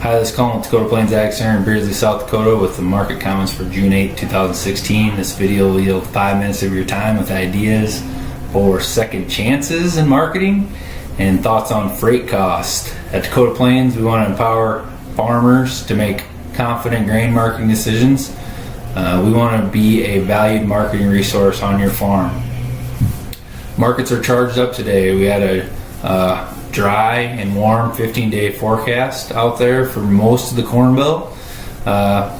Hi, this is Colin with Dakota Plains Ag Center in Beardsley, South Dakota with the market comments for June 8, 2016. This video will yield 5 minutes of your time with ideas for second chances in marketing and thoughts on freight cost. At Dakota Plains, we want to empower farmers to make confident grain marketing decisions. We want to be a valued marketing resource on your farm. Markets are charged up today. We had a dry and warm 15-day forecast out there for most of the Corn Belt.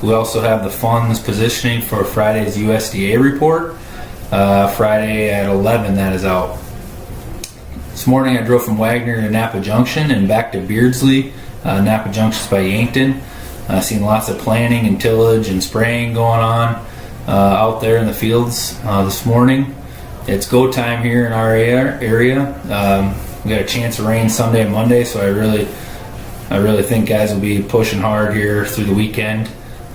We also have the funds positioning for Friday's USDA report. Friday at 11, that is out. This morning I drove from Wagner to Napa Junction and back to Beardsley. Napa Junction is by Yankton. Seen lots of planting and tillage and spraying going on out there in the fields this morning. It's go time here in our area. We got a chance of rain Sunday and Monday, so I really think guys will be pushing hard here through the weekend,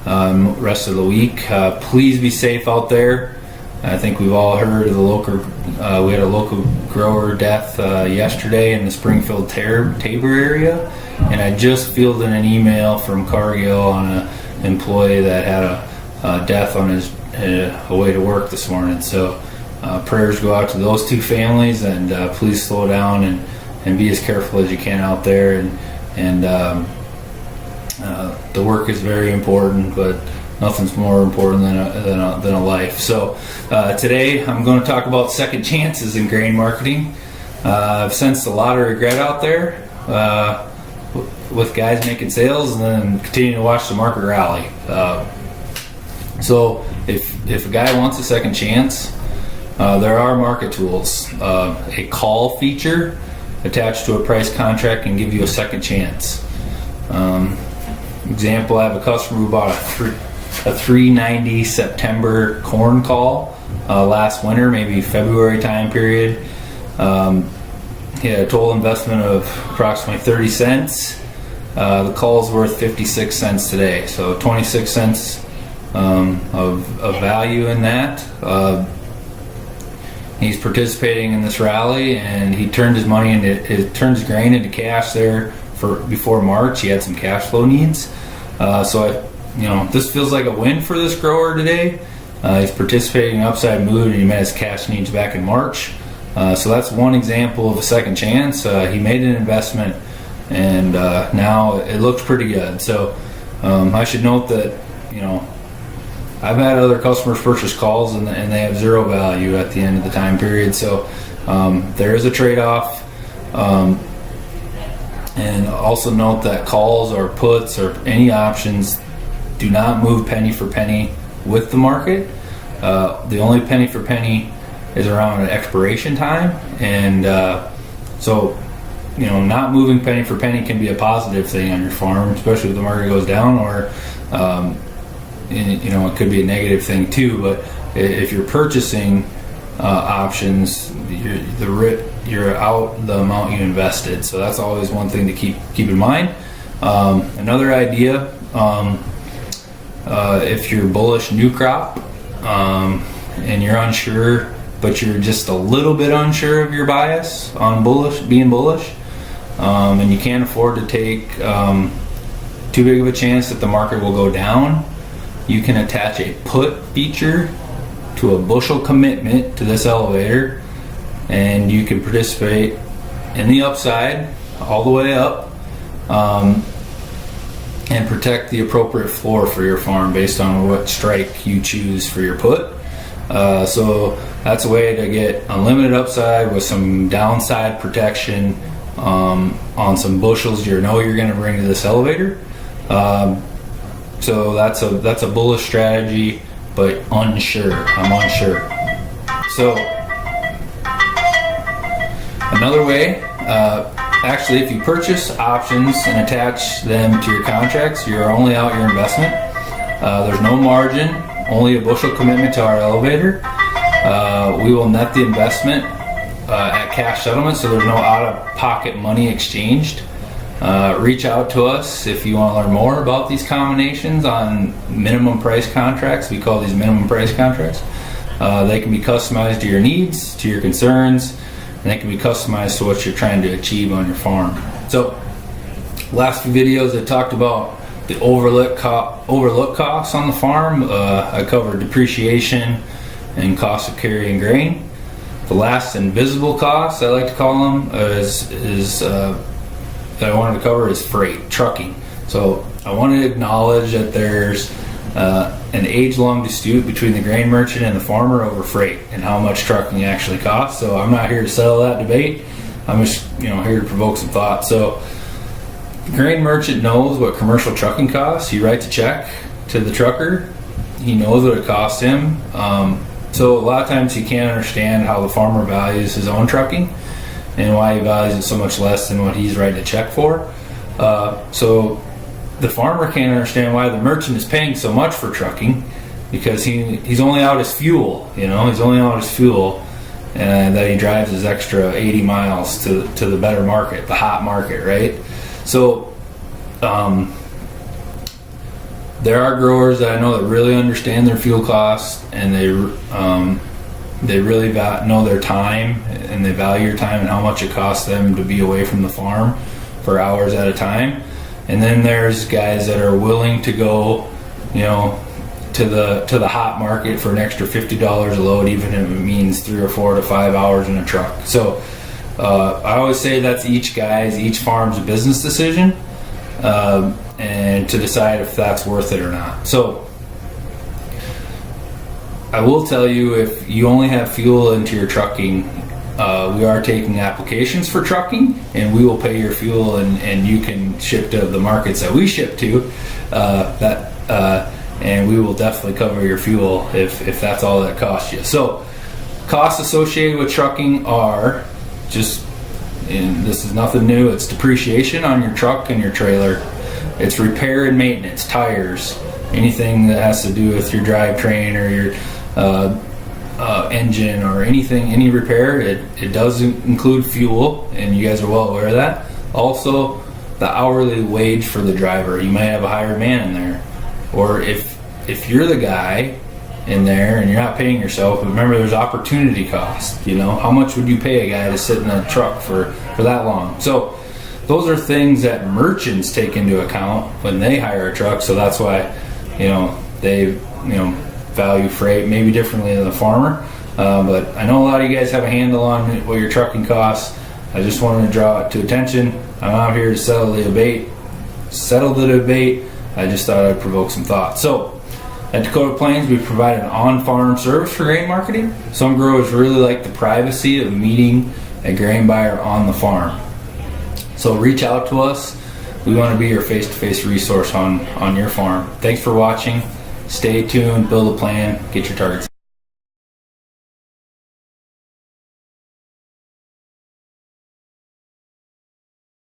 rest of the week. Please be safe out there. I think we've all heard of the local. We had a local grower death yesterday in the Springfield Tabor area, and I just fielded an email from Cargill on an employee that had a death on his way to work this morning. So. Prayers go out to those two families, and please slow down and be as careful as you can out there. And the work is very important, but nothing's more important than a life. So today I'm going to talk about second chances in grain marketing. I've sensed a lot of regret out there with guys making sales and then continuing to watch the market rally. So if a guy wants a second chance, there are market tools. A call feature attached to a price contract can give you a second chance. Example, I have a customer who bought a 390 September corn call last winter, maybe February time period. He had a total investment of approximately 30 cents. The call is worth 56 cents today, so 26 cents of value in that. He's participating in this rally, and he turned his money turned his grain into cash there before March. He had some cash flow needs, this feels like a win for this grower today. He's participating in upside mood, and he met his cash needs back in March. So that's one example of a second chance. He made an investment, and now it looks pretty good. So I should note that I've had other customers purchase calls and they have zero value at the end of the time period. So there is a trade-off. And also note that calls or puts or any options do not move penny for penny with the market. The only penny for penny is around an expiration time. And not moving penny for penny can be a positive thing on your farm, especially if the market goes down, or it could be a negative thing too. But if you're purchasing options, you're out the amount you invested. So that's always one thing to keep in mind. Another idea, if you're bullish new crop and you're unsure, but you're just a little bit unsure of your bias on being bullish, and you can't afford to take too big of a chance that the market will go down, you can attach a put feature to a bushel commitment to this elevator, and you can participate in the upside all the way up, and protect the appropriate floor for your farm based on what strike you choose for your put. So that's a way to get unlimited upside with some downside protection on some bushels you're going to bring to this elevator. So that's a bullish strategy, but unsure. I'm unsure. So another way, actually, if you purchase options and attach them to your contracts, you're only out your investment. There's no margin, only a bushel commitment to our elevator. We will net the investment at cash settlement, so there's no out-of-pocket money exchanged. Reach out to us if you want to learn more about these combinations on minimum price contracts. We call these minimum price contracts. They can be customized to your needs, to your concerns, and they can be customized to what you're trying to achieve on your farm. So Last few videos I talked about the overlook costs on the farm. I covered depreciation and cost of carrying grain. The last invisible costs, I like to call them, that I wanted to cover is freight, trucking. So I want to acknowledge that there's an age-long dispute between the grain merchant and the farmer over freight and how much trucking actually costs. So I'm not here to settle that debate. I'm just here to provoke some thought. So the grain merchant knows what commercial trucking costs. He writes a check to the trucker. He knows what it costs him. So a lot of times he can't understand how the farmer values his own trucking and why he values it so much less than what he's writing a check for. So the farmer can't understand why the merchant is paying so much for trucking, because he's only out his fuel. He's only out his fuel, and that he drives his extra 80 miles to the better market, the hot market, right? So there are growers that I know that really understand their fuel costs, and they really know their time, and they value your time and how much it costs them to be away from the farm for hours at a time. And then there's guys that are willing to go, to the hot market for an extra $50 a load, even if it means 3 or 4 to 5 hours in a truck. So I always say that's each farm's business decision, and to decide if that's worth it or not. So I will tell you, if you only have fuel into your trucking, we are taking applications for trucking, and we will pay your fuel, and you can ship to the markets that we ship to, and we will definitely cover your fuel if that's all that costs you. So costs associated with trucking are and this is nothing new, it's depreciation on your truck and your trailer. It's repair and maintenance, tires, anything that has to do with your drivetrain or your engine or anything, any repair. It does include fuel, and you guys are well aware of that. Also, the hourly wage for the driver. You might have a hired man in there, or if you're the guy in there and you're not paying yourself, remember there's opportunity cost. How much would you pay a guy to sit in a truck for that long? So those are things that merchants take into account when they hire a truck. So that's why they value freight maybe differently than the farmer. But I know a lot of you guys have a handle on what your trucking costs. I just wanted to draw it to attention. I'm out here to settle the debate. I just thought I'd provoke some thought. So at Dakota Plains, we provide an on-farm service for grain marketing. Some growers really like the privacy of meeting a grain buyer on the farm. So reach out to us. We want to be your face-to-face resource on your farm. Thanks for watching. Stay tuned, build a plan, get your targets.